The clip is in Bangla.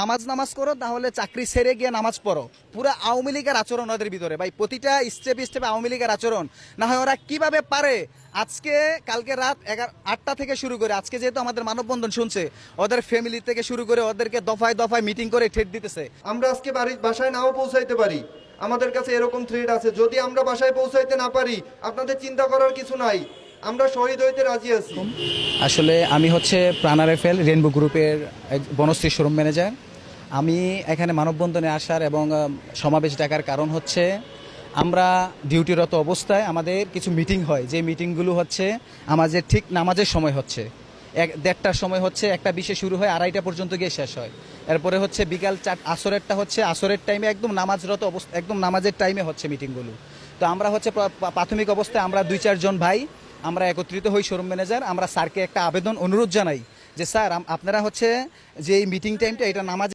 নামাজ করো, তাহলে চাকরি ছেড়ে গিয়ে নামাজ পড়ো। পুরো আওয়ামী লীগের আচরণ ওদের ভিতরে ভাই, প্রতিটা স্টেপে স্টেপে আওয়ামী লীগের আচরণ। না হয় ওরা কিভাবে পারে আজকে কালকে রাত 8টা থেকে শুরু করে আজকে যেহেতু আমাদের মানববন্ধন শুনছে, ওদের ফ্যামিলি থেকে শুরু করে ওদেরকে দফায় দফায় মিটিং করে ঠেট দিতেছে। আমরা আজকে বাসায় নাও পৌঁছাইতে পারি, আমাদের কাছে এরকম থ্রেড আছে। যদি আমরা বাসায় পৌঁছাইতে না পারি, আপনাদের চিন্তা করার কিছু নাই, আমরা শহীদ হইতে রাজি আছি। আসলে আমি হচ্ছে প্রাণার এফএল রেনবো গ্রুপের বনশ্রী শোরুম ম্যানেজার। আমি এখানে মানববন্ধনে আসার এবং সমাবেশ ডাকার কারণ হচ্ছে আমরা ডিউটিরত অবস্থায় আমাদের কিছু মিটিং হয়, যে মিটিংগুলো হচ্ছে আমাদের ঠিক নামাজের সময় হচ্ছে 1:30টার সময় হচ্ছে, 1:20 শুরু হয়, 2:30 পর্যন্ত গিয়ে শেষ হয়। এরপরে হচ্ছে বিকাল 4 আসরেরটা হচ্ছে আসরের টাইমে একদম নামাজরত অবস্থা, একদম নামাজের টাইমে হচ্ছে মিটিংগুলো। তো আমরা হচ্ছে প্রাথমিক অবস্থায় আমরা 2-4 জন ভাই আমরা একত্রিত হই শোরুম ম্যানেজার। আমরা স্যারকে একটা আবেদন অনুরোধ জানাই যে স্যার আপনারা হচ্ছে যে এই মিটিং টাইমটা এটা নামাজ